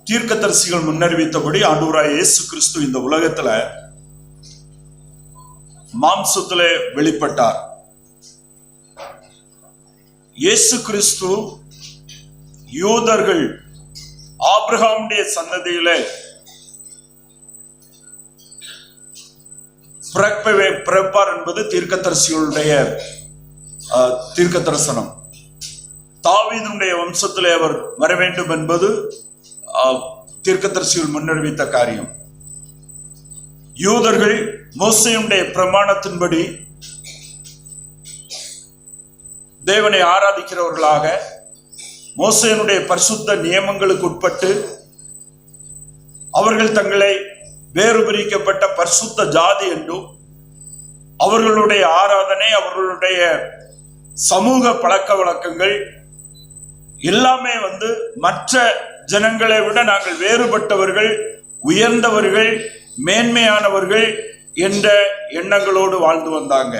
தீர்க்கதரிசிகள் முன்னறிவித்தபடி ஆண்டவராய் இயேசு கிறிஸ்து இந்த உலகத்துல மாம்சத்திலே வெளிப்பட்டார். இயேசு கிறிஸ்து யூதர்கள் ஆபிரகாமுடைய சந்ததியிலே பிறப்பார் என்பது தீர்க்கதரிசிகளுடைய தீர்க்க தரிசனம். தாவீதுடைய வம்சத்திலே அவர் வர வேண்டும் என்பது தீர்க்கதரிசிகள் முன்னறிவித்த காரியம். யூதர்கள் மோசேயுடைய பிரமாணத்தின்படி தேவனை ஆராதிக்கிறவர்களாக மோசேயினுடைய பரிசுத்த நியமங்களுக்கு உட்பட்டு அவர்கள் தங்களை வேறு பிரிக்கப்பட்ட பரிசுத்த ஜாதி என்றும் அவர்களுடைய ஆராதனை, அவர்களுடைய சமூக பழக்க வழக்கங்கள் எல்லாமே மற்ற ஜனங்களை விட நாங்கள் வேறுபட்டவர்கள், உயர்ந்தவர்கள், மேன்மையானவர்கள் என்ற எண்ணங்களோடு வாழ்ந்து வந்தாங்க.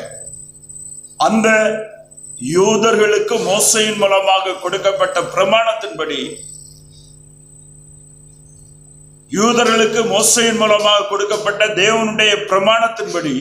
அந்த யூதர்களுக்கு மோசேயின் மூலமாக கொடுக்கப்பட்ட பிரமாணத்தின்படி, யூதர்களுக்கு மோசேயின் மூலமாக கொடுக்கப்பட்ட தேவனுடைய பிரமாணத்தின்படி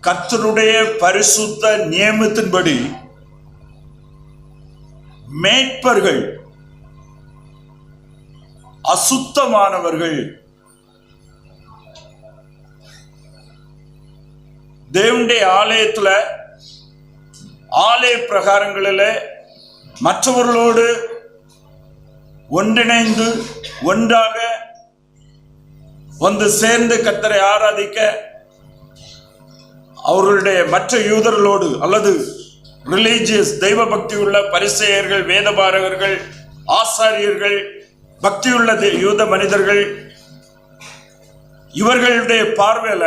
கர்த்தருடைய பரிசுத்த நியமத்தின்படி மேய்ப்பர்கள் அசுத்தமானவர்கள், தேவனுடைய ஆலயத்துல ஆலய பிரகாரங்களில் மற்றவர்களோடு ஒன்றிணைந்து ஒன்றாக சேர்ந்து கர்த்தரை ஆராதிக்க அவர்களுடைய மற்ற யூதர்களோடு அல்லது ரிலீஜியஸ் தெய்வ பக்தி உள்ள பரிசேயர்கள், வேதபாரகர்கள், ஆசாரியர்கள், பக்தியுள்ள யூத மனிதர்கள், இவர்களுடைய பார்வையில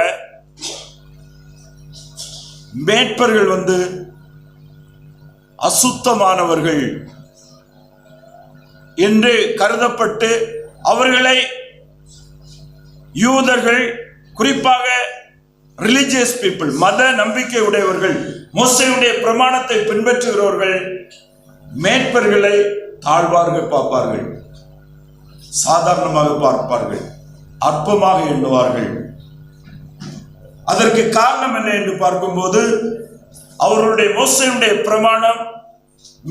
மேய்ப்பர்கள் அசுத்தமானவர்கள் என்று கருதப்பட்டு அவர்களை யூதர்கள், குறிப்பாக ரிலிஜியஸ் பீப்புள், மத நம்பிக்கை உடையவர்கள், மோசேயுடைய பிரமாணத்தை பின்பற்றுகிறவர்கள் மேய்ப்பர்களை தாழ்வார்கள் பார்ப்பார்கள், சாதாரணமாக பார்ப்பார்கள், அற்பமாக எண்ணுவார்கள். அதற்கு காரணம் என்ன என்று பார்க்கும்போது அவர்களுடைய மோசேயுடைய பிரமாணம்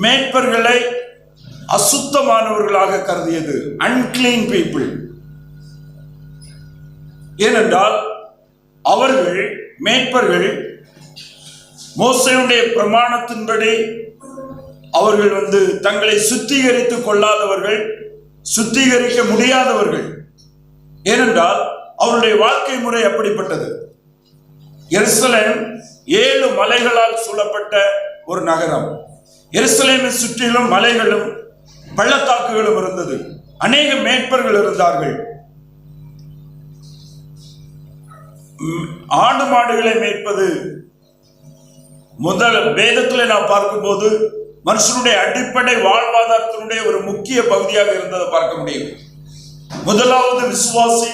மேய்ப்பர்களை அசுத்தமானவர்களாக கருதியது, அன்கிளீன் பீப்புள். ஏனென்றால் அவர்கள் மேய்ப்பர்கள் மோசேயுடைய பிரமாணத்தின்படி அவர்கள் தங்களை சுத்திகரித்துக் கொள்ளாதவர்கள், சுத்திகரிக்க முடியாதவர்கள். ஏனென்றால் அவருடைய வாழ்க்கை முறை அப்படிப்பட்டது. எருசலேம் 7 மலைகளால் சூழப்பட்ட ஒரு நகரம். எருசலேமை சுற்றிலும் மலைகளும் பள்ளத்தாக்குகளும் இருந்தது. அநேக மேய்ப்பர்கள் இருந்தார்கள். ஆடு மாடுகளை மேய்ப்பது முதல் வேதத்தில் நாம் பார்க்கும்போது மனுஷனுடைய அடிப்படை வாழ்வாதாரத்தினுடைய ஒரு முக்கிய பகுதியாக இருந்ததை பார்க்க முடியும். முதலாவது விசுவாசி,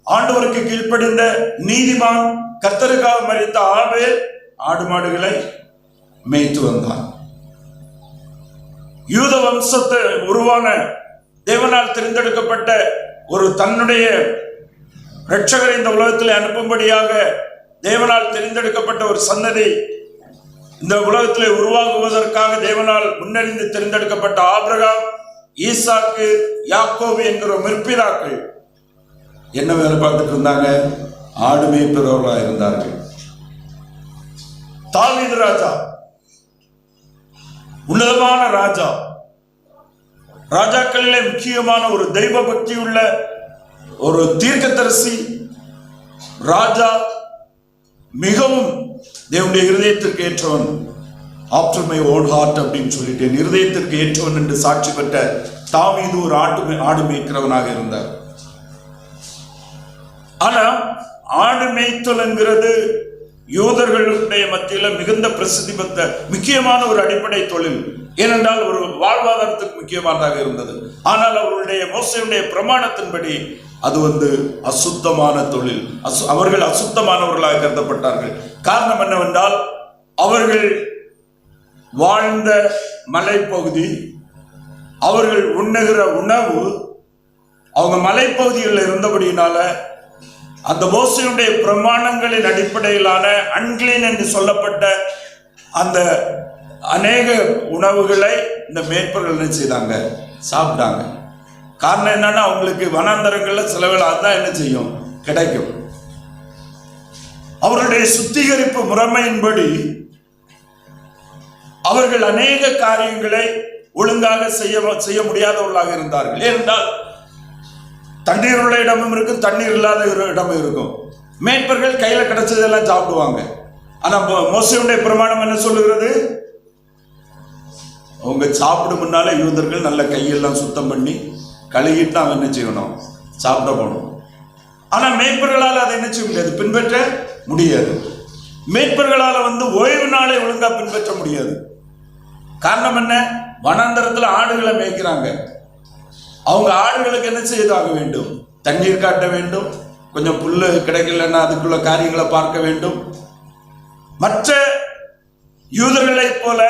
ஆண்டவருக்கு கீழ்ப்படிந்த நீதிமான், கர்த்தருக்காக மரித்த ஆபேல் ஆடு மாடுகளை மேய்த்து வந்தான். யூத வம்சத்தை உருவான தேவனால் தெரிந்தெடுக்கப்பட்ட ஒரு தன்னுடைய இரட்சகரை இந்த உலகத்தில் அனுப்பும்படியாக தேவனால் தெரிந்தெடுக்கப்பட்ட ஒரு சந்ததி இந்த உலகத்திலே உருவாகுவதற்காக தேவனால் முன்னறிந்து தெரிந்தெடுக்கப்பட்ட ஆபிரகாம், ஈசாக்கு, யாக்கோபு என்கிற முற்பிதாக்கள் என்ன வேலை பார்த்துட்டு இருந்தாங்க? ஆடு மேய்ப்பவர்களாக இருந்தார்கள். தாவீது ராஜா உன்னதமான ராஜா, ராஜாக்களிலே முக்கியமான ஒரு தெய்வ பக்தி உள்ள ஒரு தீர்க்கதரிசி ராஜா, மிகவும் தேவனுடைய இருதயத்திற்கு ஏற்றவன், ஆஃப்டர் மை ஓன் ஹார்ட் அப்படின்னு சொல்லிட்டு இருதயத்திற்கு ஏற்றவன் என்று சாட்சி பெற்ற தாவீது ஒரு ஆடு மேய்க்கிறவனாக இருந்தார். ஆனா ஆடு மேய்த்தல் என்கிறது யூதர்களுடைய மத்தியில மிகுந்த பிரசித்தி பெற்ற முக்கியமான ஒரு அடிப்படை தொழில். ஏனென்றால் ஒரு வாழ்வாதாரத்துக்கு முக்கியமானதாக இருந்தது. ஆனால் அவர்களுடைய மோசேயுடைய பிரமாணத்தின்படி அது அசுத்தமான தொழில். அவர்கள் அசுத்தமானவர்களாக கருதப்பட்டார்கள். காரணம் என்னவென்றால் அவர்கள் வாழ்ந்த மலைப்பகுதி, அவர்கள் உண்ணுகிற உணவு அவங்க மலைப்பகுதிகளில் இருந்தபடியினால அந்த மோசேயுடைய பிரமாணங்களின் அடிப்படையிலான அன்கிளீன் என்று சொல்லப்பட்ட அந்த அநேக உணவுகளை இந்த மேய்ப்பர்கள் என்ன செய்தாங்க, சாப்பிட்டாங்க. காரணம் என்னன்னா அவங்களுக்கு வனாந்தரங்கள்ல சிலவில் அதுதான் என்ன செய்யும், கிடைக்கும். அவருடைய சுத்திகரிப்பு முறைமையின்படி அவர்கள் அநேக காரியங்களை ஒழுங்காக செய்ய முடியாதவர்களாக இருந்தார்கள். ஏனென்றால் தண்ணீர் உள்ள இடமும் இருக்கும், தண்ணீர் இல்லாத இடமும் இருக்கும். மேய்ப்பர்கள் கையில கிடைச்சதெல்லாம் சாப்பிடுவாங்க. ஆனா மோசேயுடைய பிரமாணம் என்ன சொல்லுகிறது, அவங்க சாப்பிடும் முன்னால யூதர்கள் நல்ல கையெல்லாம் சுத்தம் பண்ணி கழுகிட்டு தான் என்ன செய்யணும், சாப்பிட போகணும். ஆனா மேய்ப்பர்களால் அதை என்ன செய்ய முடியாது, பின்பற்ற முடியாது. மேய்ப்பர்களால் ஓய்வு நாளை ஒழுங்கா பின்பற்ற முடியாது. காரணம் என்ன, வனாந்தரத்தில் ஆடுகளை மேய்க்கிறாங்க. அவங்க ஆடுகளுக்கு என்ன செய்தாக வேண்டும், தண்ணீர் காட்ட வேண்டும், கொஞ்சம் புல்லு கிடைக்கலன்னா அதுக்குள்ள காரியங்களை பார்க்க வேண்டும். மற்ற யூதர்களை போல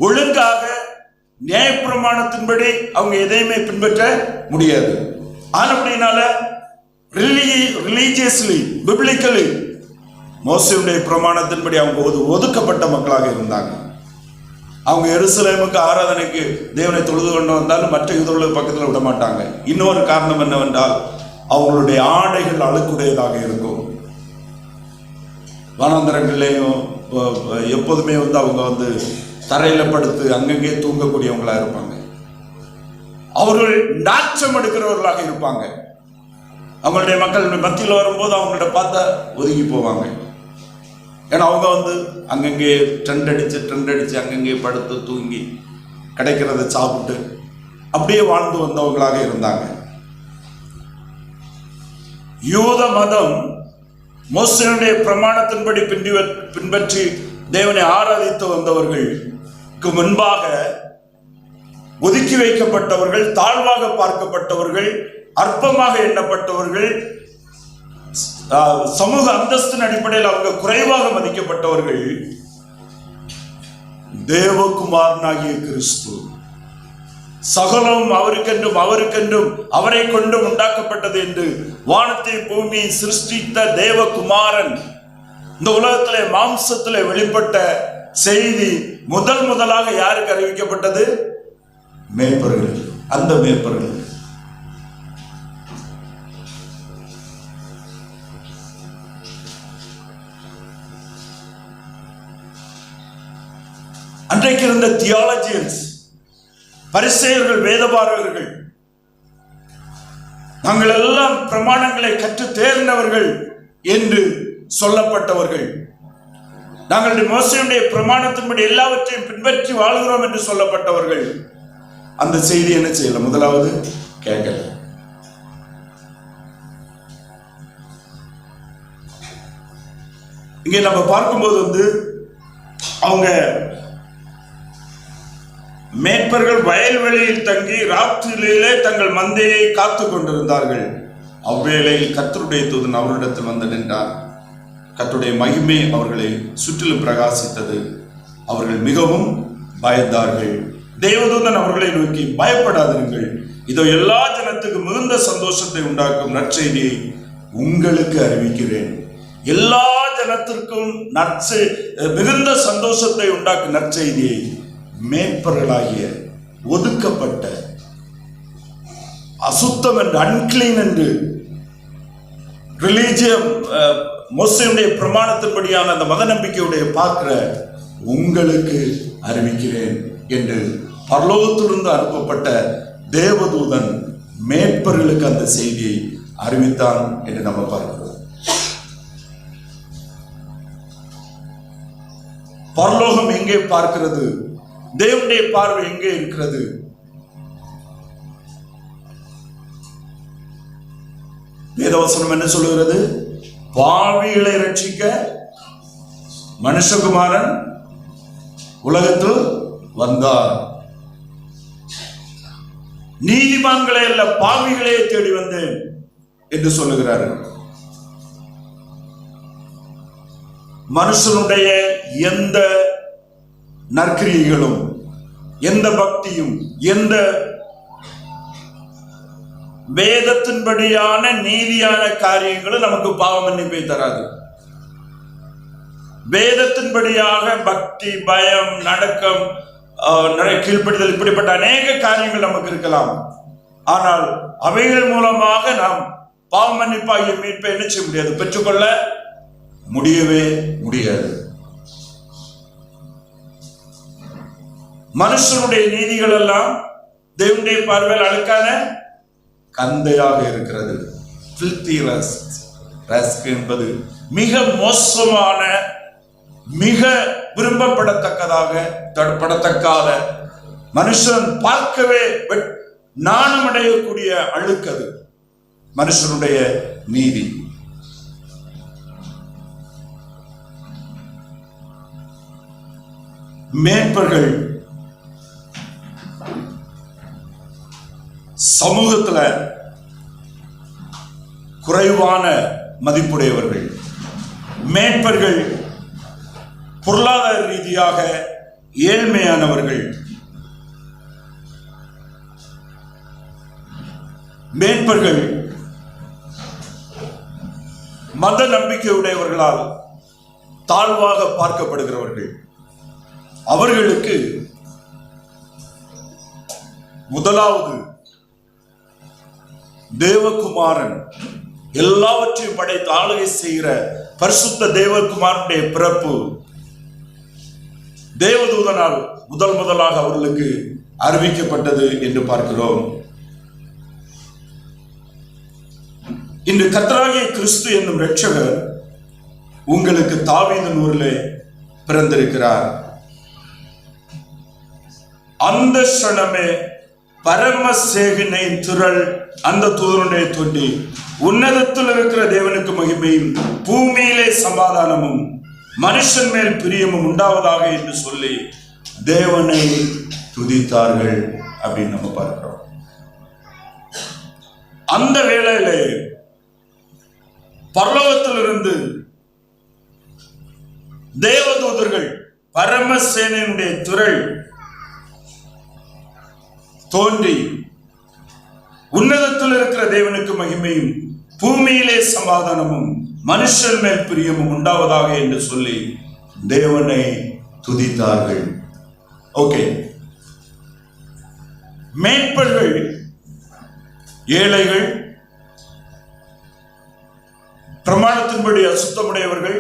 ஒழுங்காக நியாயப்பிரமாணத்தின்படி அவங்க எதையுமே பின்பற்ற முடியாது. அப்படினால ரிலீஜியஸ்லி பிப்ளிக்கலி மோசேயுடைய பிரமாணத்தின்படி அவங்க ஒதுக்கப்பட்ட மக்களாக இருந்தாங்க. அவங்க எருசலேமுக்கு ஆராதனைக்கு தேவனை தொழுது கொண்டு வந்தாலும் மற்ற யூதர்களுக்கு பக்கத்தில் விட மாட்டாங்க. இன்னொரு காரணம் என்னவென்றால் அவங்களுடைய ஆடைகள் அழுக்குடையதாக இருக்கும். வனாந்தரங்கள்லேயும் எப்போதுமே அவங்க தரையில படுத்து அங்கங்கே தூங்கக்கூடியவங்களா இருப்பாங்க. அவர்கள் நாச்சம் எடுக்கிறவர்களாக இருப்பாங்க. அவங்களுடைய மக்கள் மத்தியில் வரும்போது அவங்கள்ட்ட பார்த்தா ஒதுங்கி போவாங்க. ஏன்னா அவங்க அங்கங்கே ட்ரெண்ட் அடிச்சு அங்கங்கே படுத்து தூங்கி கிடைக்கிறத சாப்பிட்டு அப்படியே வாழ்ந்து வந்தவங்களாக இருந்தாங்க. யூத மதம் மோசேயுடைய பிரமாணத்தின்படி பின்பற்றி தேவனை ஆராதித்து வந்தவர்களுக்கு முன்பாக ஒதுக்கி வைக்கப்பட்டவர்கள், தாழ்வாக பார்க்கப்பட்டவர்கள், அற்பமாக எண்ணப்பட்டவர்கள், சமூக அந்தஸ்தின் அடிப்படையில் அவங்க குறைவாக மதிக்கப்பட்டவர்கள் தேவகுமாரனாகிய கிறிஸ்து சகலம் அவருக்கென்றும் அவரை கொண்டு உண்டாக்கப்பட்டது என்று வானத்தை பூமியை சிருஷ்டித்த தேவகுமாரன் இந்த உலகத்திலே மாம்சத்திலே வெளிப்பட்ட செய்தி முதலாக யாருக்கு அறிவிக்கப்பட்டது, மேய்ப்பர்கள். அந்த மேய்ப்பர்கள் அன்றைக்கு இருந்த தியாலஜியன்ஸ், பரிசேயர்கள், வேதபாரகர்கள், நாங்கள் எல்லாம் பிரமாணங்களை கற்று தேர்ந்தவர்கள் என்று சொல்லப்பட்டவர்கள், நாங்கள் மோசேயுடைய பிரமாணத்தின்படி எல்லாவற்றையும் பின்பற்றி வாழ்கிறோம் என்று சொல்லப்பட்டவர்கள் அந்த செய்தி என்ன செய்யல, முதலாவது கேட்கல. இங்கே நம்ம பார்க்கும்போது அவங்க மேய்ப்பர்கள் வயல்வெளியில் தங்கி ராத்திரியிலே தங்கள் மந்தையை காத்து கொண்டிருந்தார்கள். அவ்வேளையில் கர்த்தருடைய தூதன் அவரிடத்தில் வந்து நின்றார். கர்த்தருடைய மகிமை அவர்களை சுற்றிலும் பிரகாசித்தது. அவர்கள் மிகவும் பயந்தார்கள். தேவதூதன் அவர்களை நோக்கி, பயப்படாதீர்கள், இதோ எல்லா ஜனத்துக்கு மிகுந்த சந்தோஷத்தை உண்டாக்கும் நற்செய்தியை உங்களுக்கு அறிவிக்கிறேன். எல்லா ஜனத்திற்கும் மிகுந்த சந்தோஷத்தை உண்டாக்கும் நற்செய்தியை மேய்ப்பர்களாகிய ஒதுக்கப்பட்ட, அசுத்தம் என்று, அன்கிளீன் என்று ரிலீஜியம் மோசேயுடைய பிரமாணத்தின்படியான அந்த மத நம்பிக்கையுடைய பார்க்கிற உங்களுக்கு அறிவிக்கிறேன் என்று பரலோகத்திலிருந்து அனுப்பப்பட்ட தேவதூதன் மேய்ப்பர்களுக்கு அந்த செய்தியை அறிவித்தான் என்று நம்ம பார்க்கிறோம். பரலோகம் எங்கே பார்க்கிறது? தேவனுடைய பார்வை எங்கே இருக்கிறது? வேதவசனம் என்ன சொல்லுகிறது? பாவிகளை ரட்சிக்க மனுஷகுமாரன் உலகத்தில் வந்தார். நீதிமான்களை அல்ல பாவிகளே தேடி வந்தேன் என்று சொல்லுகிறார்கள். மனுஷனுடைய எந்த நற்கிரியைகளும், எந்த பக்தியும், எந்த வேதத்தின்படியான நீதியான காரியங்களும் நமக்கு பாவ மன்னிப்பை தராது. வேதத்தின்படியாக பக்தி, பயம், நடக்கம், கீழ்ப்படிதல், இப்படிப்பட்ட அநேக காரியங்கள் நமக்கு இருக்கலாம். ஆனால் அவைகள் மூலமாக நாம் பாவ மன்னிப்பாகிய மீட்பை என்ன செய்ய முடியாது, பெற்றுக்கொள்ள முடியவே முடியாது. மனுஷனுடைய நீதிகள் எல்லாம் தேவனுடைய பார்வையில் அழுக்கான கந்தையாக இருக்கிறது. என்பது மிக மோசமான, மிக விரும்பப்படத்தக்கதாக படத்தக்காத, மனுஷன் பார்க்கவே நாணமடையக்கூடிய அழுக்கது மனுஷனுடைய நீதி. மேற்பர்கள் சமூகத்துல குறைவான மதிப்புடையவர்கள். மேற்பர்கள் பொருளாதார ரீதியாக ஏழ்மையானவர்கள். மேற்பர்கள் மத நம்பிக்கையுடையவர்களால் தாழ்வாக பார்க்கப்படுகிறவர்கள். அவர்களுக்கு முதலாவது தேவகுமாரன், எல்லாவற்றையும் படைத்து ஆளுகை செய்கிற பரிசுத்த தேவகுமாரனுடைய பிறப்பு தேவதூதனால் முதலாக அவர்களுக்கு அறிவிக்கப்பட்டது என்று பார்க்கிறோம். இன்று கர்த்தராகிய கிறிஸ்து என்னும் இரட்சகர் உங்களுக்கு தாவீதின் ஊரிலே பிறந்திருக்கிறார். அந்த க்ஷணமே பரமசேகினை திரள் அந்த தூதனுடைய தோன்றி, உன்னதத்தில் இருக்கிற தேவனுக்கு மகிமையும் பூமியிலே சமாதானமும் மனுஷன் மேல் பிரியமும் உண்டாவதாக என்று சொல்லி தேவனை துதித்தார்கள் அப்படின்னு நம்ம பார்க்கிறோம். அந்த வேளையிலே பரலோகத்திலிருந்து தேவதூதர்கள், பரமசேனையினுடைய திரள் தோன்றி, உன்னதத்தில் இருக்கிற தேவனுக்கு மகிமையும் பூமியிலே சமாதானமும் மனுஷன் மேல் பிரியமும் உண்டாவதாக என்று சொல்லி தேவனை துதித்தார்கள். ஓகே, மேய்ப்பர்கள் ஏழைகள், பிரமாணத்தின்படி அசுத்தமுடையவர்கள்,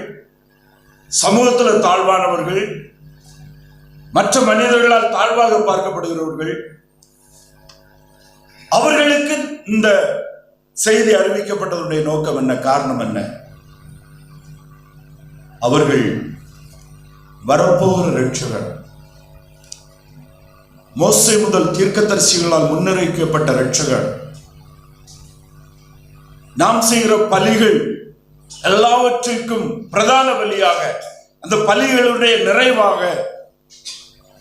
சமூகத்தில் தாழ்வானவர்கள், மற்ற மனிதர்களால் தாழ்வாக பார்க்கப்படுகிறவர்கள். அவர்களுக்கு இந்த செய்தி அறிவிக்கப்பட்டதுடைய நோக்கம் என்ன, காரணம் என்ன? அவர்கள் வரப்போகிற இரட்சகர், மோசே முதல் தீர்க்கதரிசிகளால் முன்னறிவிக்கப்பட்ட இரட்சகர், நாம் செய்கிற பலிகள் எல்லாவற்றிற்கும் பிரதான பலியாக, அந்த பலிகளுடைய நிறைவாக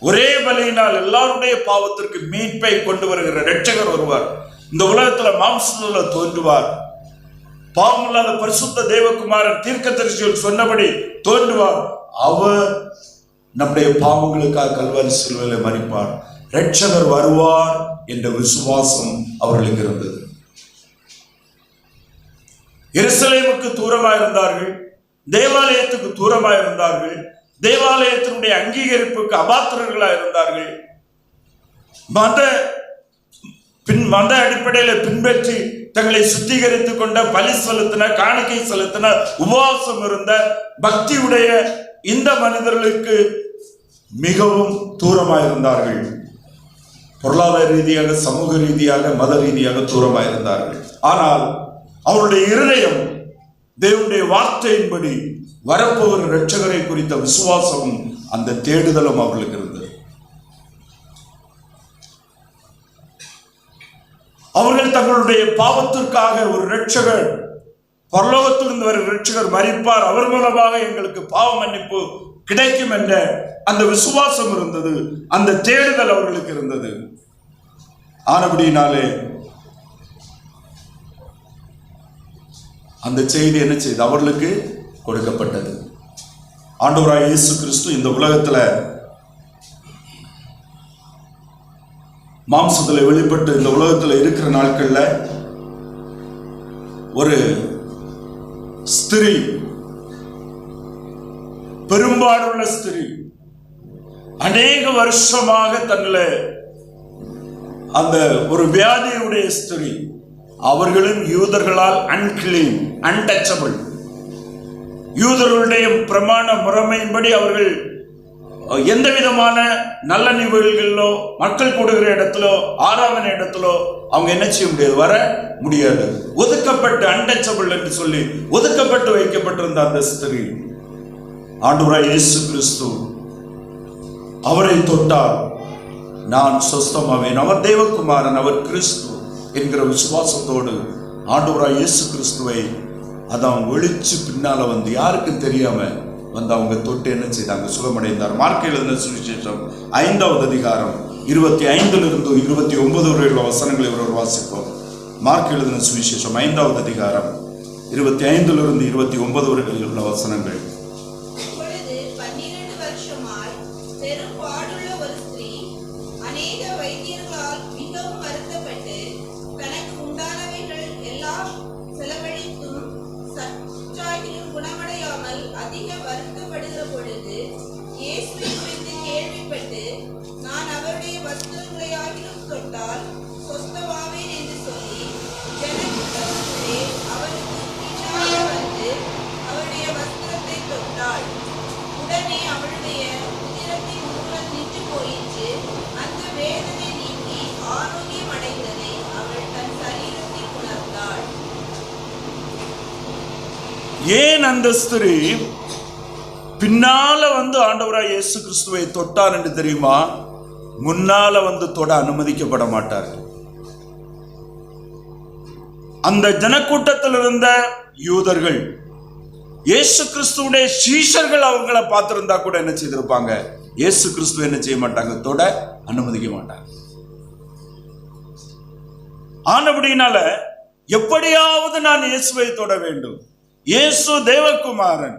ஒரே பலியினால் எல்லாருடைய பாவத்திற்கு மீட்பை கொண்டு வருகிற இரட்சகர் வருவார். இந்த உலகத்துல மாம்சத்தில் தோன்றுவார். பாவமில்லாத பரிசுத்த தேவகுமாரன் தீர்க்கதரிசிகள் சொன்னபடி தோன்றுவார். அவர் நம்முடைய பாவங்களுக்காக கல்வாரி சிலுவையிலே மரிப்பார். இரட்சகர் வருவார் என்ற விசுவாசம் அவர்களுக்கு இருந்தது. எருசலேமுக்கு தூரமாக இருந்தார்கள், தேவாலயத்துக்கு தூரமாக இருந்தார்கள், தேவாலயத்தினுடைய அங்கீகரிப்புக்கு அபாத்திரர்களாக இருந்தார்கள். மத அடிப்படையில் பின்பற்றி தங்களை சுத்திகரித்துக் கொண்ட, பலி செலுத்தின, காணிக்கை செலுத்தின, உபவாசம் இருந்த பக்தியுடைய இந்த மனிதர்களுக்கு மிகவும் தூரமாக இருந்தார்கள். பொருளாதார ரீதியாக, சமூக ரீதியாக, மத ரீதியாக தூரமாக இருந்தார்கள். ஆனால் அவருடைய இருதயம் தேவனுடைய வார்த்தையின்படி வரப்போகிற இரட்சகரை குறித்த விசுவாசமும் அந்த தேடுதலும் அவர்களுக்கு இருந்தது. அவர்கள் தங்களுடைய பாவத்திற்காக ஒரு இரட்சகர், பரலோகத்திலிருந்து வரும் இரட்சகர் மரிப்பார், அவர் மூலமாக எங்களுக்கு பாவ மன்னிப்பு கிடைக்கும் என்ற அந்த விசுவாசம் இருந்தது, அந்த தேடுதல் அவர்களுக்கு இருந்தது. ஆனபடினாலே அந்த செய்தி என்ன செய்து அவர்களுக்கு கொடுக்கப்பட்டது. ஆண்டவராய் இயேசு கிறிஸ்து இந்த உலகத்துல மாம்சத்துல வெளிப்பட்டு இந்த உலகத்துல இருக்கிற நாட்கள்ல ஒரு ஸ்திரீ, பெரும்பாலுள்ள ஸ்திரீ, அநேக வருஷமாக தங்களை அந்த ஒரு வியாதியுடைய ஸ்திரீ, அவர்களும் யூதர்களால் அன்கிளீன், அன்டச்சபிள், யூதர்களுடைய பிரமாண முறைமையின்படி அவர்கள் எந்த விதமான நல்ல நிகழ்வுகளிலோ மக்கள் கூடுகிற இடத்திலோ ஆராதனை இடத்திலோ அவங்க என்ன செய்ய முடியாது, வர முடியாது. ஒதுக்கப்பட்டு, அன்டச்சபிள் என்று சொல்லி ஒதுக்கப்பட்டு வைக்கப்பட்டிருந்த அந்த ஸ்திரீ, ஆண்டவராய் இயேசு கிறிஸ்து அவரை தொட்டால் நான் சொஸ்தமாவேன், அவர் தேவகுமாரன், அவர் கிறிஸ்து என்கிற விசுவாசத்தோடு ஆண்டவராய் இயேசு கிறிஸ்துவை அதான் ஒழிச்சு பின்னால வந்து யாருக்கும் தெரியாம வந்து அவங்க தொட்டு என்ன செய்தாங்க, சுகமடைந்தார். மார்க் எழுதின சுவிசேஷம் 5வது அதிகாரம் 25 29 வரை உள்ள வசனங்களை இவர் வாசிப்போம். மார்க் எழுதின சுவிசேஷம் 5வது அதிகாரம் 25 29 வரை உள்ள வசனங்கள். ஏன் அந்த ஸ்திரீ பின்னால வந்து ஆண்டவராய் இயேசு கிறிஸ்துவை தொட்டார் என்று தெரியுமா? முன்னால வந்து தொட அனுமதிக்கப்பட மாட்டார். அந்த ஜனக்கூட்டத்தில் இருந்த யூதர்கள், இயேசு கிறிஸ்துவுடைய சீஷர்கள் அவங்களை பார்த்திருந்தா கூட என்ன செய்திருப்பாங்க, இயேசு கிறிஸ்துவ என்ன செய்ய மாட்டாங்க, தொட அனுமதிக்க மாட்டாங்க. ஆனபடினால எப்படியாவது நான் இயேசுவை தொட வேண்டும். இயேசு தேவகுமாரன்,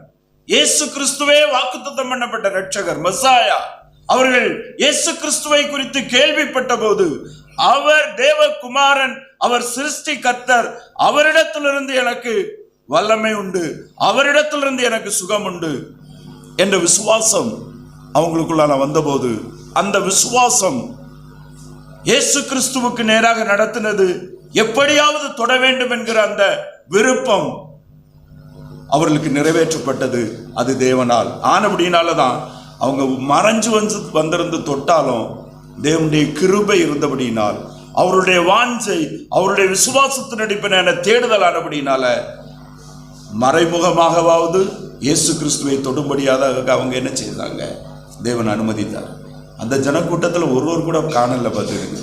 இயேசு கிறிஸ்துவே வாக்குத்தத்தம் பண்ணப்பட்ட இரட்சகர், மெசாயா. அவர்கள் இயேசு கிறிஸ்துவை குறித்து கேள்விப்பட்ட போது, அவர் தேவகுமாரன், அவர் சிருஷ்டி கர்த்தர், அவரிடத்திலிருந்து எனக்கு வல்லமை உண்டு, அவரிடத்திலிருந்து எனக்கு சுகம் உண்டு என்ற விசுவாசம் அவங்களுக்குள்ளான வந்தபோது, அந்த விசுவாசம் இயேசு கிறிஸ்துவுக்கு நேராக நடத்தினது. எப்படியாவது தொட வேண்டும் என்கிற அந்த விருப்பம் அவர்களுக்கு நிறைவேற்றப்பட்டது. அது தேவனால். ஆனபடினாலதான் அவங்க மறைஞ்சு வந்திருந்து தொட்டாலும் தேவனுடைய கிருபை இருந்தபடினால், அவருடைய வாஞ்சை, அவருடைய விசுவாசத்தின் அடிப்படையான தேடுதல் ஆனபடினால மறைமுகமாகவாவது இயேசு கிறிஸ்துவை தொடும்படியாக அவங்க என்ன செய்தாங்க, தேவன் அனுமதித்தார். அந்த ஜனக்கூட்டத்தில் ஒருவர் கூட காணல. பதிலுங்க,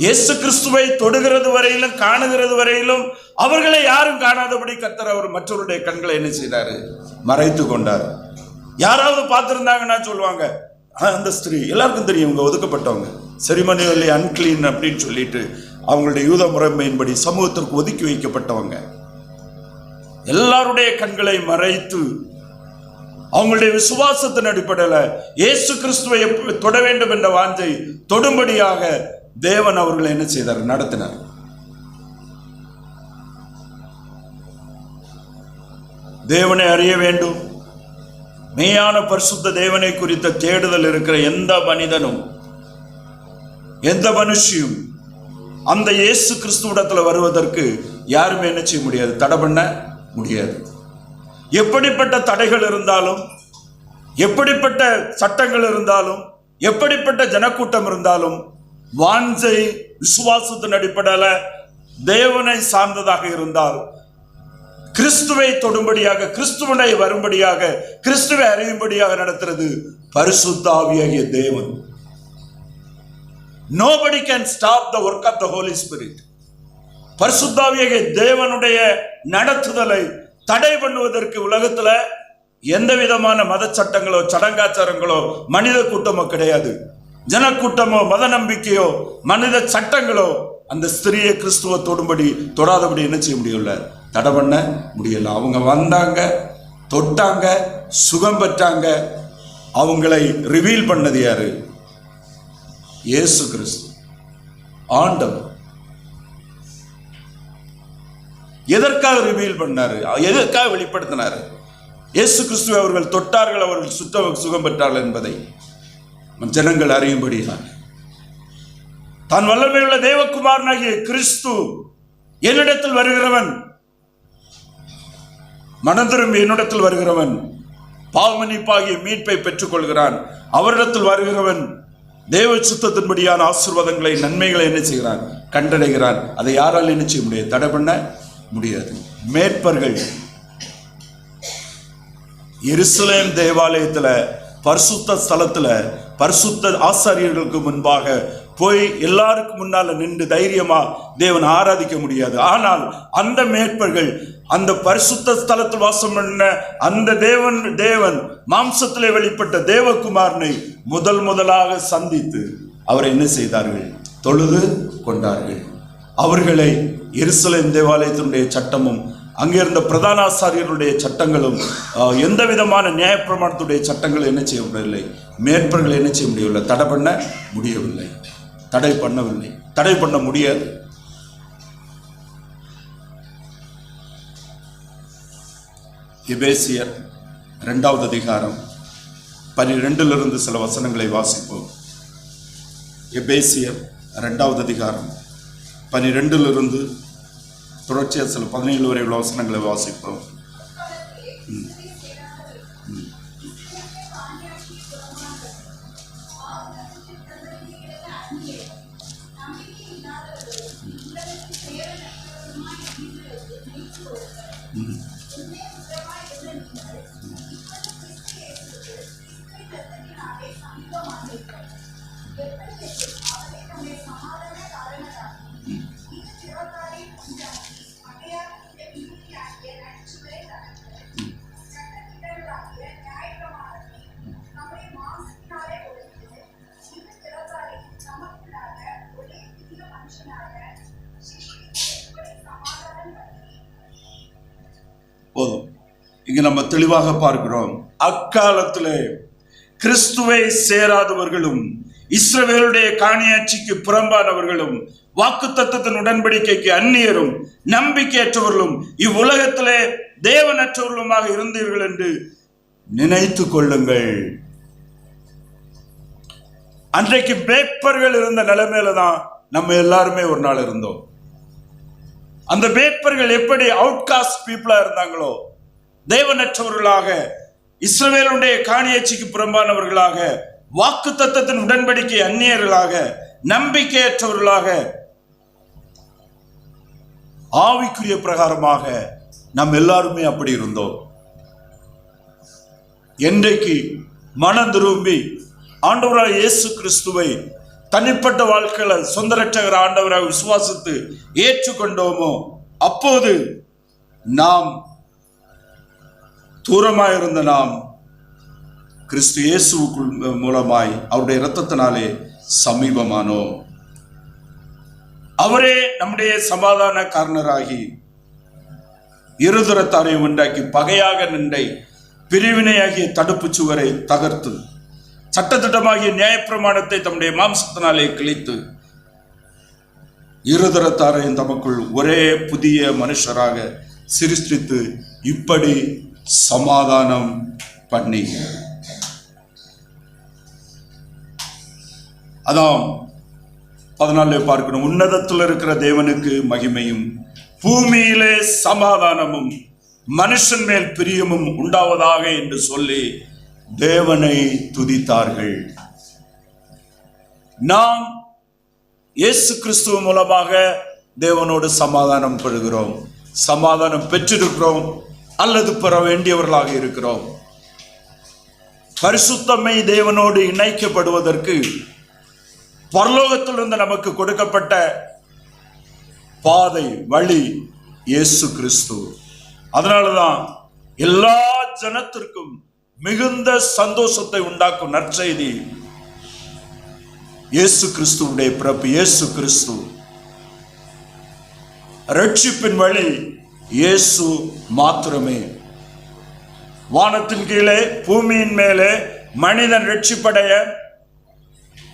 இயேசு கிறிஸ்துவை தொடுகிறது வரையிலும் காணுகிறது வரையிலும் அவர்களை யாரும் காணாதபடி கர்த்தர் அவர் மற்றவருடைய கண்களை என்ன செய்தாரு, மறைத்து கொண்டார். யாராவது பார்த்திருந்தாங்கன்னா சொல்லுவாங்க, அந்த ஸ்திரீ எல்லாருக்கும் தெரியும், இவங்க ஒதுக்கப்பட்டவங்க, செரிமனியலி அன்கிளீன் அப்படின்னு சொல்லிட்டு அவங்களுடைய யூத முறைமையின்படி சமூகத்திற்கு ஒதுக்கி வைக்கப்பட்டவங்க. எல்லாருடைய கண்களை மறைத்து அவங்களுடைய விசுவாசத்தின் அடிப்படையில் இயேசு கிறிஸ்துவை தொட வேண்டும் என்ற வாஞ்சை தொடும்படியாக தேவன் அவர்களை என்ன செய்தார், நடத்தினார். தேவனை அறிய வேண்டும். மெய்யான பரிசுத்த தேவனை குறித்த தேடுதல் இருக்கிற எந்த மனிதனும், எந்த மனுஷியும் அந்த இயேசு கிறிஸ்துவிடத்தில் வருவதற்கு யாருமே என்ன செய்ய முடியாது, தடை பண்ண முடியாது. எப்படிப்பட்ட தடைகள் இருந்தாலும், எப்படிப்பட்ட சட்டங்கள் இருந்தாலும், எப்படிப்பட்ட ஜனக்கூட்டம் இருந்தாலும், வாஞ்சை விசுவாசத்தின் அடிப்படையில் தேவனை சார்ந்ததாக இருந்தால், கிறிஸ்துவை தொடும்படியாக, கிறிஸ்துவனை வரும்படியாக, கிறிஸ்துவை அறியும்படியாக நடத்துறது பரிசுத்த ஆவியாகிய தேவன். Nobody can stop the work of the Holy Spirit. பரிசுத்தாவியாகிய தேவனுடைய நடத்துதலை தடை பண்ணுவதற்கு உலகத்துல எந்த விதமான மத சட்டங்களோ சடங்காச்சாரங்களோ மனித கூட்டமோ கிடையாது. ஜனக்கூட்டமோ மத நம்பிக்கையோ மனித சட்டங்களோ அந்த ஸ்திரியை கிறிஸ்துவ தொடும்படி தொடாதபடி என்ன செய்ய முடியல, தடை பண்ண முடியல. அவங்க வந்தாங்க, தொட்டாங்க, சுகம் பெற்றாங்க. அவங்களை ரிவீல் பண்ணது யாரு? இயேசு கிறிஸ்து ஆண்டவர். எதற்காக ரிவீல் பண்ணாரு? எதற்காக வெளிப்படுத்தினாரு? இயேசு கிறிஸ்துவை அவர்கள் தொட்டார்கள், அவர்கள் சுகம் பெற்றார்கள் என்பதை ஜனங்கள் அறியும்படியாக தான் வல்லமையுள்ள தேவகுமாரனாகிய கிறிஸ்து என்னிடத்தில் வருகிறவன், மனம் திரும்பி என்னிடத்தில் வருகிறவன் பாவமன்னிப்பாகிய மீட்பை பெற்றுக் கொள்கிறான். அவரிடத்தில் வருகிறவன் தேவ சுத்தத்தின்படியான ஆசீர்வாதங்களை நன்மைகளை என்ன செய்கிறான்? கண்டடைகிறான். அதை யாரால் என்ன செய்ய முடியாது? தடை பண்ண முடியாது. மேற்பர்கள் எருசலேம் தேவாலயத்துல பரிசுத்த ஸ்தலத்துல பரிசுத்த ஆசாரியர்களுக்கு முன்பாக போய் எல்லாருக்கும் முன்னால நின்று தைரியமா தேவன் ஆராதிக்க முடியாது. ஆனால் அந்த மேற்பர்கள் அந்த பரிசுத்த ஸ்தலத்தில் வாசம் பண்ண அந்த தேவன் மாம்சத்திலே வெளிப்பட்ட தேவகுமாரனை முதலாக சந்தித்து அவரை என்ன செய்தார்கள்? தொழுது கொண்டார்கள். அவர்களை எருசலேம் தேவாலயத்தினுடைய சட்டமும் அங்கிருந்த பிரதான ஆசாரியர்களுடைய சட்டங்களும் எந்த விதமான நியாயப்பிரமாணத்துடைய சட்டங்கள் என்ன செய்ய முடியவில்லை, மேற்பர்கள் என்ன செய்ய முடியவில்லை, தடை பண்ண முடியவில்லை, தடை பண்ணவில்லை, தடை பண்ண முடியாது. எபேசியர் 2வது அதிகாரம் 12 சில வசனங்களை வாசிப்போம். எபேசியர் 2வது அதிகாரம் 12 தொடர்ச்சியாக சில 17 வரை உள்ள வசனங்களை வாசிப்போம். போதும். இங்க நம்ம தெளிவாக பார்க்கிறோம், அக்காலத்திலே கிறிஸ்துவை சேராதவர்களும் இஸ்ரவேலுடைய காணியாட்சிக்கு புறம்பானவர்களும் வாக்குத்தத்தத்தின் உடன்படிக்கைக்கு அந்நியரும் நம்பிக்கையற்றவர்களும் இவ்வுலகத்திலே தேவனற்றவர்களுமாக இருந்தீர்கள் என்று நினைத்து கொள்ளுங்கள். அன்றைக்கு பேப்பர்கள் இருந்த நிலைமையில தான் நம்ம எல்லாருமே ஒரு நாள் இருந்தோம். அந்த பேப்பர்கள் எப்படி அவுட்காஸ்ட் பீப்புளா இருந்தாங்களோ, தேவனற்றவர்களாக, இஸ்ரவேலுடைய காணியாட்சிக்கு புறம்பானவர்களாக, வாக்கு தத்தத்தின் உடன்படிக்கை அந்நியர்களாக, நம்பிக்கையற்றவர்களாக, ஆவிக்குரிய பிரகாரமாக நாம் எல்லாருமே அப்படி இருந்தோம். என்றைக்கு மனம் திரும்பி ஆண்டவராக இயேசு கிறிஸ்துவை தனிப்பட்ட வாழ்க்கையில சொந்த இரட்சகர் ஆண்டவராக விசுவாசித்து ஏற்றுக்கொண்டோமோ, அப்போது நாம் தூரமாயிருந்த நாம் கிறிஸ்து இயேசுவுக்குள் மூலமாய் அவருடைய இரத்தத்தினாலே சமீபமானோம். அவரே நம்முடைய சமாதான காரணராகி இருதரத்தாரை உண்டாக்கி பகையாக நின்றை பிரிவினையாகிய தடுப்பு சுவரை தகர்த்து சட்டத்திட்டமாகிய நியாயப்பிரமாணத்தை தம்முடைய மாம்சத்தினாலே கிழித்து இருதரத்தாரையும் தமக்குள் ஒரே புதிய மனுஷராக சிருஷ்டித்து இப்படி சமாதானம் பண்ணி, அதான் 14 பார்க்கணும், உன்னதத்தில் இருக்கிற தேவனுக்கு மகிமையும் பூமியிலே சமாதானமும் மனுஷன் மேல் பிரியமும் உண்டாவதாக என்று சொல்லி தேவனை துதித்தார்கள். நாம் இயேசு கிறிஸ்துவ மூலமாக தேவனோடு சமாதானம் பெறுகிறோம், சமாதானம் பெற்றிருக்கிறோம் அல்லது பெற வேண்டியவர்களாக இருக்கிறோம். பரிசுத்தமை தேவனோடு இணைக்கப்படுவதற்கு பரலோகத்திலிருந்து நமக்கு கொடுக்கப்பட்ட பாதை, வழி இயேசு கிறிஸ்து. அதனாலதான் எல்லா ஜனத்திற்கும் மிகுந்த சந்தோஷத்தை உண்டாக்கும் நற்செய்தி இயேசு கிறிஸ்துவுடைய பிறப்பு. இயேசு கிறிஸ்து ரட்சிப்பின் வழி இயேசு மாத்திரமே. வானத்தின் கீழே பூமியின் மேலே மனிதன் ரட்சிப்படைய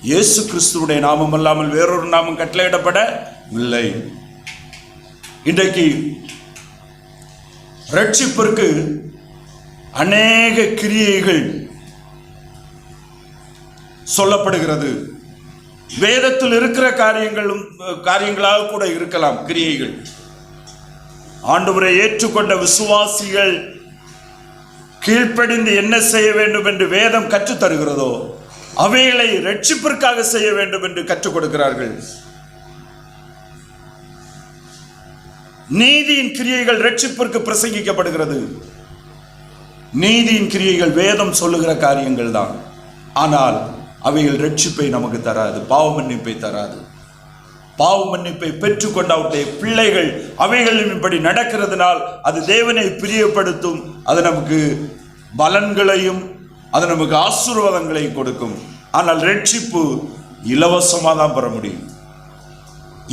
இயேசு கிறிஸ்துவுடைய நாமம் அல்லாமல் வேறொரு நாமம் கட்டளையிடப்படவில்லை. இன்றைக்கு ரட்சிப்பிற்கு அநேக கிரியைகள் சொல்லப்படுகிறது. வேதத்தில் இருக்கிற காரியங்களாக கூட இருக்கலாம் கிரியைகள். ஆண்டவரை ஏற்றுக்கொண்ட விசுவாசிகள் கீழ்ப்படிந்து என்ன செய்ய வேண்டும் என்று வேதம் கற்றுத் தருகிறதோ அவைகளை ரட்சிப்பிற்காக செய்ய வேண்டும் என்று கற்றுக் கொடுக்கிறார்கள். நீதியின் கிரியைகள் ரட்சிப்பிற்கு பிரசங்கிக்கப்படுகிறது. நீதியின் கிரியைகள் வேதம் சொல்லுகிற காரியங்கள் தான். ஆனால் அவைகள் ரட்சிப்பை நமக்கு தராது, பாவ மன்னிப்பை தராது. பாவ மன்னிப்பை பெற்றுக்கொண்ட அவருடைய பிள்ளைகள் அவைகளின் இப்படி நடக்கிறதுனால் அது தேவனை பிரியப்படுத்தும். அது நமக்கு பலன்களையும் அது நமக்கு ஆசீர்வாதங்களையும் கொடுக்கும். ஆனால் ரட்சிப்பு இலவசமாக தான் பெற முடியும்.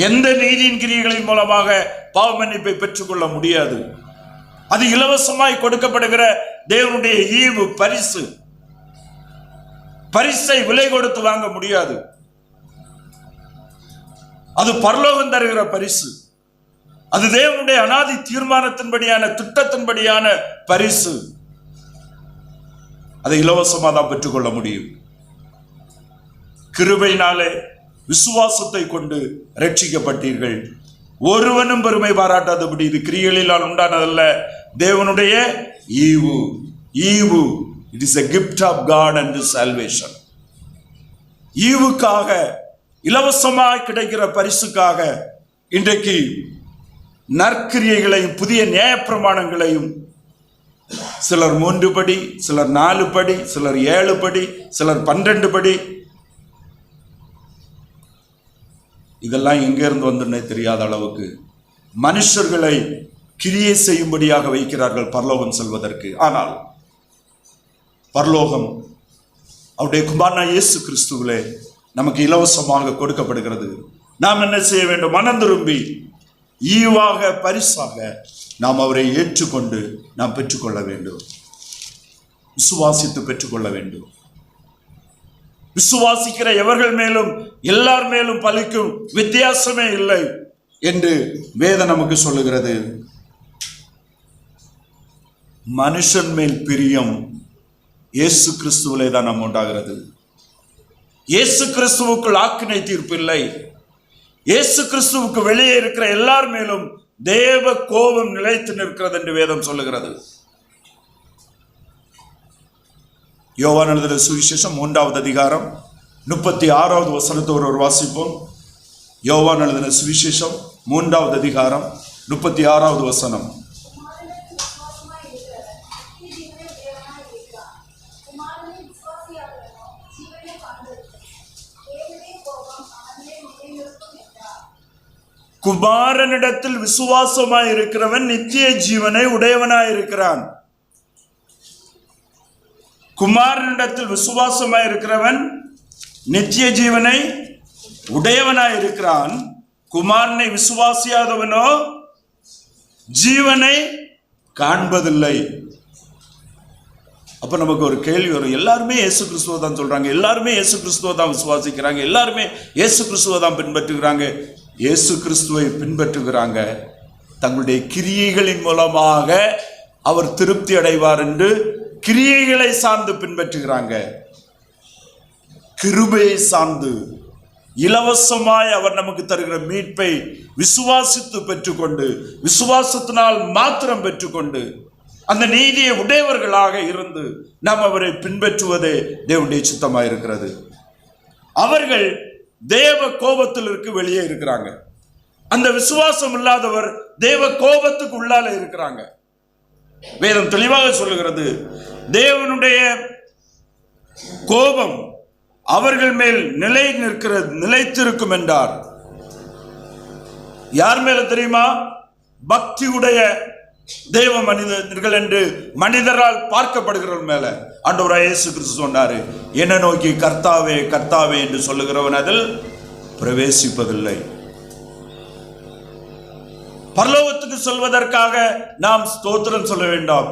எந்த நீதியின் கிரியைகளின் மூலமாக பாவ மன்னிப்பை பெற்றுக்கொள்ள முடியாது. அது இலவசமாய் கொடுக்கப்படுகிற தேவனுடைய ஈவு, பரிசு. பரிசை விலை கொடுத்து வாங்க முடியாது. அது பரலோகம் தருகிற பரிசு. அது தேவனுடைய அனாதி தீர்மானத்தின்படியான திட்டத்தின்படியான பரிசு. அதை இலவசமாக தான் பெற்றுக்கொள்ள முடியும். கிருபையினாலே விசுவாசத்தை கொண்டு ரட்சிக்கப்பட்டீர்கள். ஒருவனும் பெருமை பாராட்டாதபடி இது கிரியைகளினால் உண்டானதல்ல, தேவனுடைய ஈவு. ஈவு, it is a gift of God and salvation. ஈவுக்காக, இலவசமாய் கிடைக்கிற பரிசுக்காக இன்றைக்கு நற்கிரியைகளையும் புதிய நியாயப்பிரமாணங்களையும் சிலர் 3 படி, சிலர் 4 படி, சிலர் 7 படி, சிலர் 12 படி, இதெல்லாம் எங்கிருந்து வந்துன்னே தெரியாத அளவுக்கு மனுஷர்களை கிரியை செய்யும்படியாக வைக்கிறார்கள் பரலோகம் செல்வதற்கு. ஆனால் பரலோகம் அவருடைய குமாரனாகிய இயேசு கிறிஸ்துவிலே நமக்கு இலவசமாக கொடுக்கப்படுகிறது. நாம் என்ன செய்ய வேண்டும்? மனம் திரும்பி ஈவாக, பரிசாக நாம் அவரை ஏற்றுக்கொண்டு நாம் பெற்றுக்கொள்ள வேண்டும். விசுவாசித்து பெற்றுக்கொள்ள வேண்டும். விசுவாசிக்கிற எவர்கள் மேலும் எல்லார் மேலும் பலிக்கும், வித்தியாசமே இல்லை என்று வேதம் நமக்கு சொல்லுகிறது. மனுஷன் மேல் பிரியம் இயேசு கிறிஸ்துவிலே தான் நம்ம உண்டாகிறது. இயேசு கிறிஸ்துவுக்குள் ஆக்கினை தீர்ப்பு இல்லை. இயேசு கிறிஸ்துவுக்கு வெளியே இருக்கிற எல்லார் மேலும் தேவ கோபம் நிலைத்து நிற்கிறது என்று வேதம் சொல்லுகிறது. யோவான் எழுதின சுவிசேஷம் 3வது அதிகாரம் 36வது வசனத்தோடு ஒரு வாசிப்போம். யோவான் எழுதின சுவிசேஷம் 3வது அதிகாரம் 36வது வசனம். குமாரனிடத்தில் விசுவாசமாய் இருக்கிறவன் நித்திய ஜீவனை உடையவனாய் இருக்கிறான். குமாரனிடத்தில் விசுவாசமாய் இருக்கிறவன் நித்திய ஜீவனை உடையவனாய் இருக்கிறான். குமாரனை விசுவாசியாதவனோ ஜீவனை காண்பதில்லை. அப்ப நமக்கு ஒரு கேள்வி வரும். எல்லாருமே இயேசு கிறிஸ்துவை தான் சொல்றாங்க, எல்லாருமே இயேசு கிறிஸ்துவை தான் விசுவாசிக்கிறாங்க, எல்லாருமே இயேசு கிறிஸ்துவை தான் பின்பற்றுகிறாங்க. இயேசு கிறிஸ்துவை பின்பற்றுகிறாங்க, தங்களுடைய கிரியைகளின் மூலமாக அவர் திருப்தி அடைவார் என்று கிரியைகளை சார்ந்து பின்பற்றுகிறாங்க. கிருபையை சார்ந்து இலவசமாய் அவர் நமக்கு தருகிற மீட்பை விசுவாசித்து பெற்றுக்கொண்டு, விசுவாசத்தினால் மாத்திரம் பெற்றுக்கொண்டு அந்த நீதியை உடையவர்களாக இருந்து நாம் அவரை பின்பற்றுவதே தேவனுடைய சித்தமாக இருக்கிறது. அவர்கள் தேவ கோபத்திற்கு வெளியே இருக்கிறாங்க. அந்த விசுவாசம் இல்லாதவர் தேவ கோபத்துக்கு உள்ளால இருக்கிறாங்க. வேதம் தெளிவாக சொல்லுகிறது, தேவனுடைய கோபம் அவர்கள் மேல் நிலைத்திருக்கும் என்றார். யார் மேல தெரியுமா? பக்தியுடைய தேவ மனிதர்கள் என்று மனிதரால் பார்க்கப்படுகிறவன் மேல ஆண்டவராய் இயேசு கிறிஸ்து சொன்னாரு, என்ன நோக்கி கர்த்தாவே கர்த்தாவே என்று சொல்லுகிறவன் அதில் பிரவேசிப்பதில்லை. பரலோகத்துக்கு செல்வதற்காக நாம் ஸ்தோத்திரம் சொல்ல வேண்டாம்.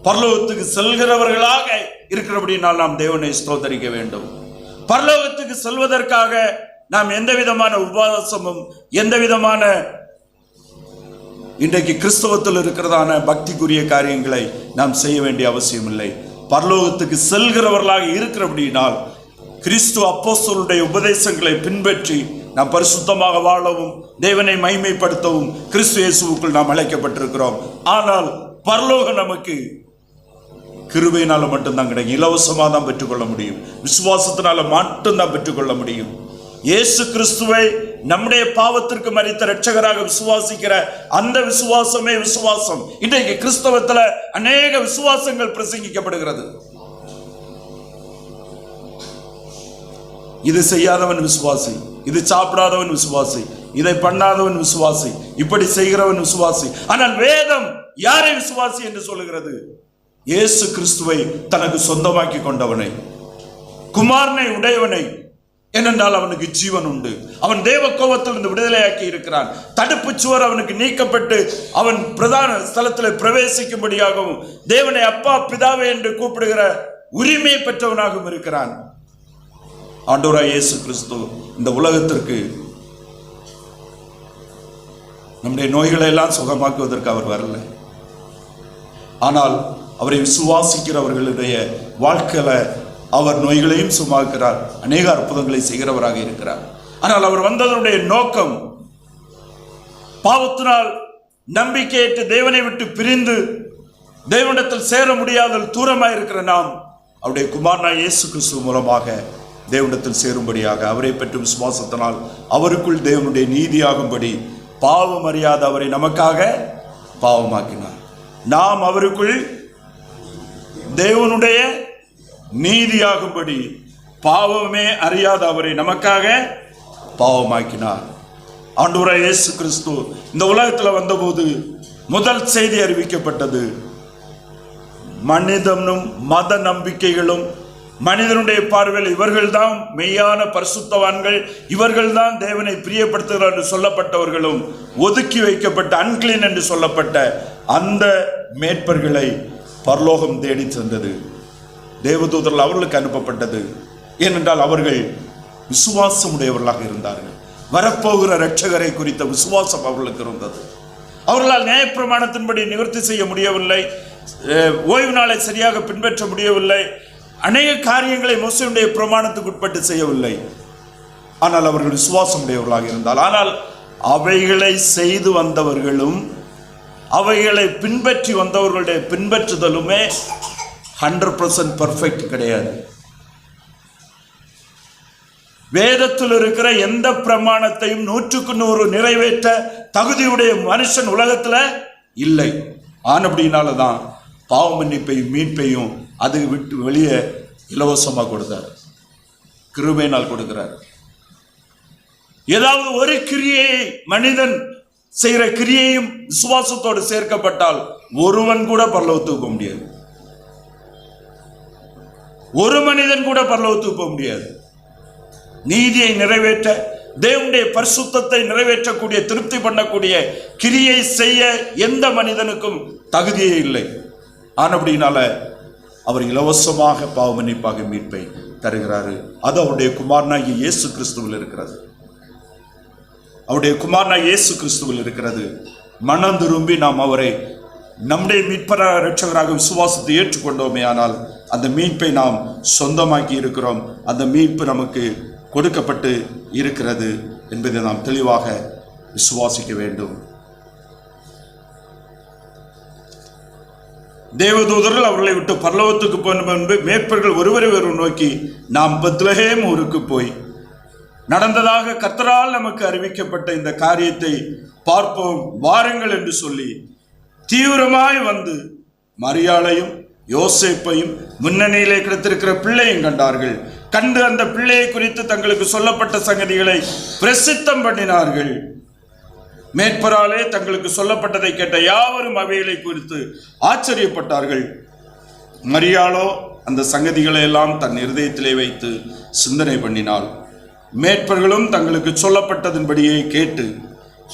பரலோகத்துக்கு செல்கிறவர்களாக இருக்கிறபடினால் நாம் தேவனை ஸ்தோத்தரிக்க வேண்டும். பரலோகத்துக்கு செல்வதற்காக நாம் எந்த விதமான உபவாசமும் எந்த விதமான இன்றைக்கு கிறிஸ்தவத்தில் இருக்கிறதான பக்திக்குரிய காரியங்களை நாம் செய்ய வேண்டிய அவசியம் இல்லை. பரலோகத்துக்கு செல்கிறவர்களாக இருக்கிறபடினால் கிறிஸ்து அப்போஸ்தலருடைய உபதேசங்களை பின்பற்றி நாம் பரிசுத்தமாக வாழவும் தேவனை மகிமைப்படுத்தவும் கிறிஸ்து இயேசுவுக்குள் நாம் அழைக்கப்பட்டிருக்கிறோம். ஆனால் பரலோகம் நமக்கு கிருபையினால மட்டும்தான் கிடைக்கும். இலவசமாக தான் பெற்றுக்கொள்ள முடியும். விசுவாசத்தினால மட்டும்தான் பெற்றுக்கொள்ள முடியும். இயேசு கிறிஸ்துவை நம்முடைய பாவத்திற்கு மரித்த இரட்சகராக விசுவாசிக்கிற அந்த விசுவாசமே விசுவாசம். இன்றைக்கு கிறிஸ்தவத்தில் அநேக விசுவாசங்கள் பிரசங்கிக்கப்படுகிறது. இது செய்யாதவன் விசுவாசி, இது சாப்பிடாதவன் விசுவாசி, இதை பண்ணாதவன் விசுவாசி, இப்படி செய்கிறவன் விசுவாசி. ஆனால் வேதம் யாரை விசுவாசி என்று சொல்லுகிறது? இயேசு கிறிஸ்துவை தனக்கு சொந்தமாக்கி கொண்டவனை, குமாரனை உடையவனை. ஏனென்றால் அவனுக்கு ஜீவன் உண்டு. அவன் தேவ கோபத்திலிருந்து விடுதலையாக்கி இருக்கிறான். தடுப்பு சுவர் அவனுக்கு நீக்கப்பட்டு அவன் பிரதான ஸ்தலத்தில் பிரவேசிக்கும்படியாகவும் தேவனை அப்பா பிதாவே என்று கூப்பிடுகிற உரிமையை பெற்றவனாகவும் இருக்கிறான். ஆண்டவராய் இயேசு கிறிஸ்து இந்த உலகத்திற்கு நம்முடைய நோய்களை எல்லாம் சுகமாக்குவதற்கு அவர் வரல. ஆனால் அவரை விசுவாசிக்கிறவர்களுடைய வாழ்க்கையில அவர் நோய்களையும் சுமக்கிறார், அநேக அற்புதங்களை செய்கிறவராக இருக்கிறார். ஆனால் அவர் வந்ததனுடைய நோக்கம் பாவத்தினால் நம்பிக்கையற்று தேவனை விட்டு பிரிந்து தேவனிடத்தில் சேர முடியாத தூரமாக இருக்கிற நாம் அவருடைய குமாரனாய் இயேசு கிறிஸ்து மூலமாக தேவனிடத்தில் சேரும்படியாக அவரை பெற்று விசுவாசத்தினால் அவருக்குள் தேவனுடைய நீதியாகும்படி பாவம் அறியாத அவரை நமக்காக பாவமாக்கினார். நாம் அவருக்குள் தேவனுடைய நீதியாகும்படி பாவமே அறியாத அவரை நமக்காக பாவமாக்கினார். ஆண்டவராய் இயேசு கிறிஸ்து இந்த உலகத்தில் வந்தபோது முதல் செய்தி அறிவிக்கப்பட்டது, மனிதனும் மத நம்பிக்கைகளும் மனிதனுடைய பார்வையில் இவர்கள்தான் மெய்யான பரிசுத்தவான்கள், இவர்கள்தான் தேவனை பிரியப்படுத்துகிறார் என்று சொல்லப்பட்டவர்களும் ஒதுக்கி வைக்கப்பட்ட அன்கிளீன் என்று சொல்லப்பட்ட அந்த மேற்பர்களை பரலோகம் தேடி சென்றது. தேவதூதர்கள் அவர்களுக்கு அனுப்பப்பட்டது. ஏனென்றால் அவர்கள் விசுவாசம் உடையவர்களாக இருந்தார்கள். வரப்போகிற இரட்சகரை குறித்த விசுவாசம் அவர்களுக்கு இருந்தது. அவர்களால் நியாயப்பிரமாணத்தின்படி நிவர்த்தி செய்ய முடியவில்லை, ஓய்வு நாளை சரியாக பின்பற்ற முடியவில்லை, அநேக காரியங்களை மோசையுடைய பிரமாணத்துக்கு உட்பட்டு செய்யவில்லை. ஆனால் அவர்கள் விசுவாசம் உடையவர்களாக இருந்தால், ஆனால் அவைகளை செய்து வந்தவர்களும் அவைகளை பின்பற்றி வந்தவர்களுடைய பின்பற்றுதலுமே 100% பர்ஃபெக்ட் கிடையாது. வேதத்தில் இருக்கிற எந்த பிரமாணத்தையும் 100% நிறைவேற்ற தகுதியுடைய மனுஷன் உலகத்தில் இல்லை. ஆனபடினால்தான் பாவ மன்னிப்பையும் மீட்பையும் அது விட்டு வெளியே இலவசமாக கொடுத்தார், கிருபையினால் கொடுக்கிறார். ஏதாவது ஒரு கிரியை மனிதன் செய்கிற கிரியையும் விசுவாசத்தோடு சேர்க்கப்பட்டால் ஒருவன் கூட பரலோகத்துக்கு போக முடியாது. ஒரு மனிதன் கூட பரலோகத்துக்கு போக முடியாது. நீதியை நிறைவேற்ற, தேவனுடைய பரிசுத்தத்தை நிறைவேற்றக்கூடிய, திருப்தி பண்ணக்கூடிய கிரியை செய்ய எந்த மனிதனுக்கும் தகுதியே இல்லை. ஆனபடினால அவர் இலவசமாக பாவ மன்னிப்பாக மீட்பை தருகிறாரு. அது அவருடைய குமாரனாகிய இயேசு கிறிஸ்துவில் இருக்கிறது. அவருடைய குமாரனாகிய இயேசு கிறிஸ்துவில் இருக்கிறது. மனம் திரும்பி நாம் அவரை நம்முடைய மீட்பராக இரட்சகராக விசுவாசத்தை ஏற்றுக்கொண்டோமே ஆனால் அந்த மீட்பை நாம் சொந்தமாக்கி இருக்கிறோம். அந்த மீட்பு நமக்கு கொடுக்கப்பட்டு இருக்கிறது என்பதை நாம் தெளிவாக விசுவாசிக்க வேண்டும். தேவதூதர்கள் அவர்களை விட்டு பரலோகத்துக்கு போன முன்பு மேற்பர்கள் ஒருவரை நோக்கி, நாம் பெத்லகேம் ஊருக்கு போய் நடந்ததாக கர்த்தரால் நமக்கு அறிவிக்கப்பட்ட இந்த காரியத்தை பார்ப்போம் வாருங்கள் என்று சொல்லி தீவிரமாய் வந்து மரியாளையும் யோசேப்பையும் முன்னணியிலே கிடைத்திருக்கிற பிள்ளையும் கண்டார்கள். கண்டு அந்த பிள்ளையை குறித்து தங்களுக்கு சொல்லப்பட்ட சங்கதிகளை பிரசித்தம் பண்ணினார்கள். மேற்பராலே தங்களுக்கு சொல்லப்பட்டதை கேட்ட யாவரும் அவைகளை குறித்து ஆச்சரியப்பட்டார்கள். மரியாளோ அந்த சங்கதிகளை எல்லாம் தன் இருதயத்திலே வைத்து சிந்தனை பண்ணினாள். மேற்பர்களும் தங்களுக்கு சொல்லப்பட்டதன்படியே கேட்டு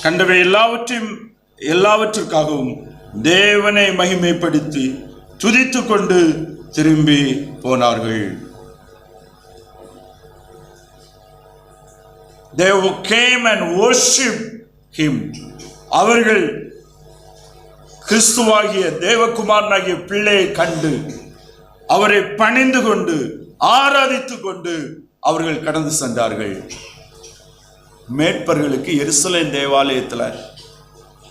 கண்டவை எல்லாவற்றிற்காகவும் தேவனை மகிமைப்படுத்தி துதித்து கொண்டு திரும்பி போனார்கள். They came and worshipped him. அவர்கள் கிறிஸ்துவாகிய தேவகுமாரனாகிய பிள்ளையை கண்டு அவரை பணிந்து கொண்டு ஆராதித்துக் கொண்டு அவர்கள் கடந்து சென்றார்கள். மேற்பர்களுக்கு எருசலேம் தேவாலயத்தில்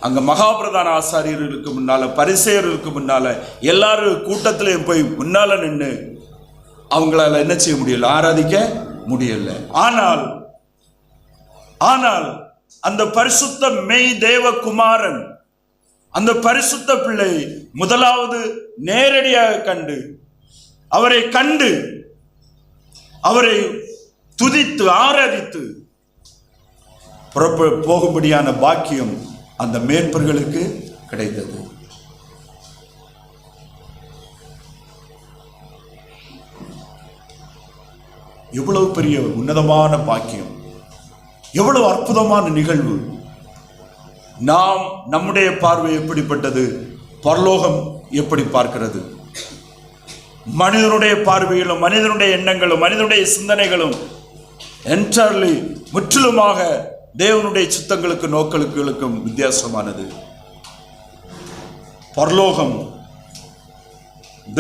அங்க மகாபிரதான ஆசாரியர்களுக்கு முன்னால, பரிசேயர்களுக்கு முன்னால, எல்லாரும் கூட்டத்திலையும் போய் முன்னால நின்று அவங்களால என்ன செய்ய முடியல? ஆராதிக்க முடியல. ஆனால் அந்த பரிசுத்த மெய் தேவகுமாரன், அந்த பரிசுத்த பிள்ளை முதலாவது நேரடியாக கண்டு அவரை துதித்து ஆராதித்து போகும்படியான பாக்கியம் அந்த மேற்பர்களுக்கு கிடைத்தது. எவ்வளவு பெரிய உன்னதமான பாக்கியம், எவ்வளவு அற்புதமான நிகழ்வு. நம்முடைய பார்வை எப்படிப்பட்டது? பரலோகம் எப்படி பார்க்கிறது? மனிதனுடைய பார்வையிலும் மனிதனுடைய எண்ணங்களும் மனிதனுடைய சிந்தனைகளும் என்டையர்லி முற்றிலுமாக தேவனுடைய சித்தங்களுக்கு நோக்கங்களுக்கும் வித்தியாசமானது. பரலோகம்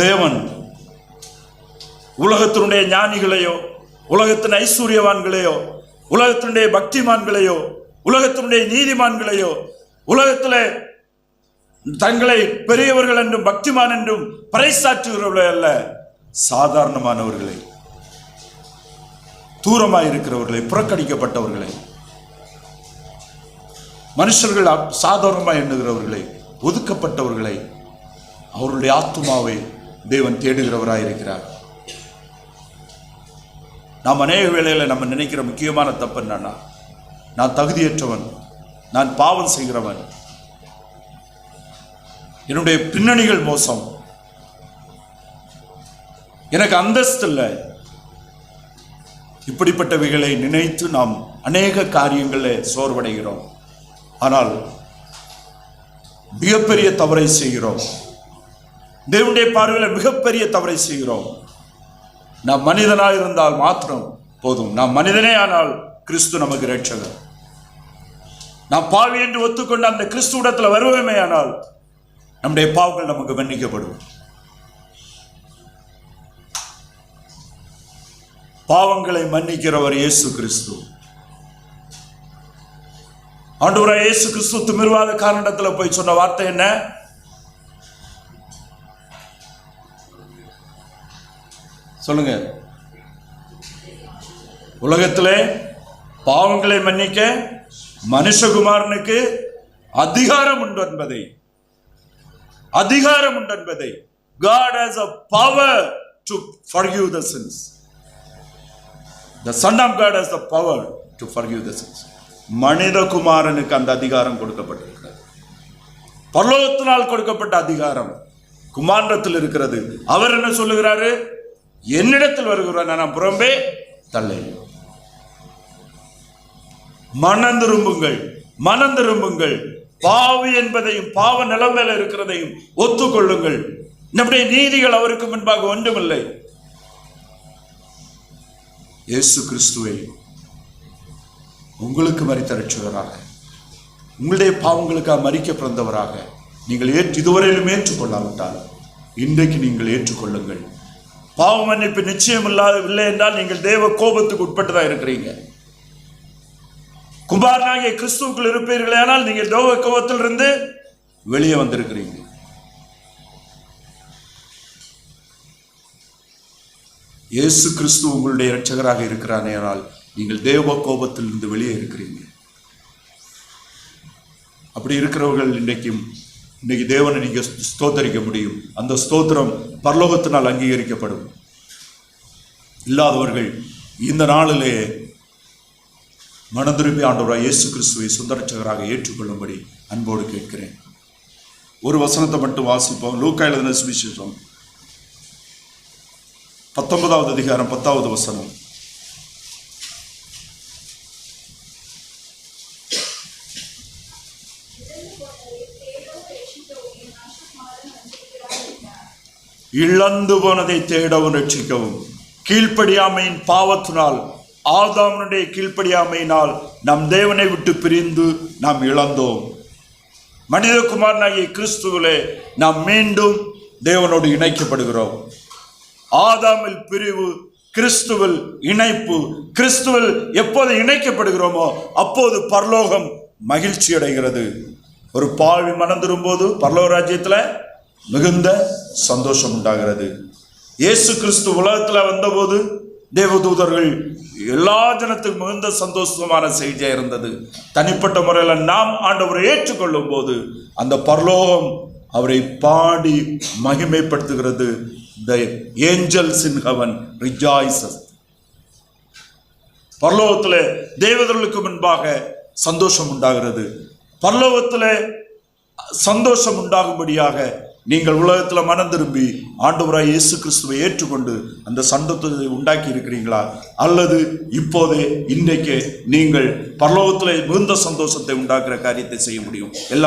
தேவன் உலகத்தினுடைய ஞானிகளையோ, உலகத்தின் ஐஸ்வர்யவான்களையோ, உலகத்தினுடைய பக்திமான்களையோ, உலகத்தினுடைய நீதிமான்களையோ, உலகத்திலே தங்களை பெரியவர்கள் என்றும் பக்திமான் என்றும் பறைசாற்றுகிறவர்களே அல்ல, சாதாரணமானவர்களை, தூரமாய் இருக்கிறவர்களை, புறக்கணிக்கப்பட்டவர்களை, மனுஷர்கள் சாதாரணமாய் எண்ணுகிறவர்களை, ஒதுக்கப்பட்டவர்களை, அவருடைய ஆத்துமாவை தேவன் தேடுகிறவராயிருக்கிறார். நாம் அநேக வேளையில் நம்ம நினைக்கிற முக்கியமான தப்பு என்னன்னா, நான் தகுதியற்றவன், நான் பாவம் செய்கிறவன், என்னுடைய பின்னணிகள் மோசம், எனக்கு அந்தஸ்து இல்லை, இப்படிப்பட்டவைகளை நினைத்து நாம் அநேக காரியங்களில் சோர்வடைகிறோம். ஆனால் மிகப்பெரிய தவறை செய்கிறோம். தேவனுடைய பார்வையில் மிகப்பெரிய தவறை செய்கிறோம். நாம் மனிதனாக இருந்தால் மாத்திரம் போதும். நாம் மனிதனே ஆனால் கிறிஸ்து நமக்கு இரட்சகர். நாம் பாவி என்று ஒத்துக்கொண்டு அந்த கிறிஸ்துவிடத்தில் வருவோமே ஆனால் நம்முடைய பாவங்கள் நமக்கு மன்னிக்கப்படும். பாவங்களை மன்னிக்கிறவர் இயேசு கிறிஸ்து. ஆண்டவராகிய இயேசு கிறிஸ்து திமிர்வாத காரணத்தில் போய் சொன்ன வார்த்தை என்ன? சொல்லுங்க. உலகத்திலே பாவங்களை மன்னிக்க மனுஷகுமாரனுக்கு அதிகாரம் உண்டு என்பதை God has a power to forgive the sins. The Son of God has the power to forgive the sins. மனிதகுமாரனுக்கு அந்த அதிகாரம் கொடுக்கப்பட்டிருக்கிறது. பரலோகத்தினால் கொடுக்கப்பட்ட அதிகாரம் குமாரத்தில் இருக்கிறது. அவர் என்ன சொல்லுகிறாரு? என்னிடத்தில் வருகிறார், நான் புறம்பே தள்ளை. மனம் திரும்புங்கள், பாவி என்பதையும் பாவ நிலைமையில இருக்கிறதையும் ஒத்துக்கொள்ளுங்கள். நம்முடைய நீதிகள் அவருக்கு முன்பாக ஒன்றுமில்லை. இயேசு கிறிஸ்துவை உங்களுக்கு மரித்த இரட்சகராக, உங்களுடைய பாவங்களுக்காக மரிக்க பிறந்தவராக நீங்கள் இதுவரையிலும் ஏற்றுக்கொள்ளாவிட்டால் இன்றைக்கு நீங்கள் ஏற்றுக்கொள்ளுங்கள். பாவ மன்னிப்பு நிச்சயம் இல்லை என்றால் நீங்கள் தேவ கோபத்துக்கு உட்பட்டுதான் இருக்கிறீங்க. குமாரனாகிய கிறிஸ்துவுக்குள் இருப்பீர்களே ஆனால் நீங்கள் தேவ கோபத்திலிருந்து வெளியே வந்திருக்கிறீங்க. இயேசு கிறிஸ்து உங்களுடைய இரட்சகராக இருக்கிறானே ஆனால் நீங்கள் தேவ கோபத்திலிருந்து வெளியே இருக்கிறீங்க. அப்படி இருக்கிறவர்கள் இன்றைக்கு தேவனை நீங்க ஸ்தோத்தரிக்க முடியும். அந்த ஸ்தோத்திரம் பரலோகத்தினால் அங்கீகரிக்கப்படும். இல்லாதவர்கள் இந்த நாளிலே மனதிரும்பி ஆண்டவராய் இயேசு கிறிஸ்துவை சொந்த இரட்சகராக ஏற்றுக்கொள்ளும்படி அன்போடு கேட்கிறேன். ஒரு வசனத்தை மட்டும் வாசிப்போம். லூக்கா எழுதின சுவிசேஷம் 19வது அதிகாரம் 10வது வசனம். இழந்து போனதை தேடவும் ரட்சிக்கவும். கீழ்ப்படியாமையின் பாவத்தினால், ஆதாமுடைய கீழ்ப்படியாமையினால் நம் தேவனை விட்டு பிரிந்து நாம் இழந்தோம். மனிதகுமாரனாகிய கிறிஸ்துவிலே நாம் மீண்டும் தேவனோடு இணைக்கப்படுகிறோம். ஆதாமில் பிரிவு, கிறிஸ்துவில் இணைப்பு. கிறிஸ்துவில் எப்போது இணைக்கப்படுகிறோமோ அப்போது பரலோகம் மகிழ்ச்சி அடைகிறது. ஒரு பாவி மனம் திரும்பும்போது பரலோக ராஜ்யத்தில் மிகுந்த சந்தோஷம் உண்டாகிறது. இயேசு கிறிஸ்து உலகத்தில் வந்தபோது தேவதூதர்கள் எல்லா ஜனத்துக்கும் மிகுந்த சந்தோஷமான செய்தியாக இருந்தது. தனிப்பட்ட முறையில் நாம் ஆண்டவரை ஏற்றுக்கொள்ளும் போது அந்த பரலோகம் அவரை பாடி மகிமைப்படுத்துகிறது. The angels in heaven rejoices. பரலோகத்தில் தேவதர்களுக்கு முன்பாக சந்தோஷம் உண்டாகிறது. பரலோகத்தில் சந்தோஷம் உண்டாகும்படியாக நீங்கள் உலகத்தில் மனம் திரும்பி ஆண்டவராய் இயேசு கிறிஸ்துவை ஏற்றுக்கொண்டு அந்த சந்தோஷத்தை உண்டாக்கி இருக்கிறீங்களா? அல்லது இப்போதே இன்றைக்கு நீங்கள் பரலோகத்தில் மிகுந்த சந்தோஷத்தை உண்டாக்குற காரியத்தை செய்ய முடியும்? எல்லா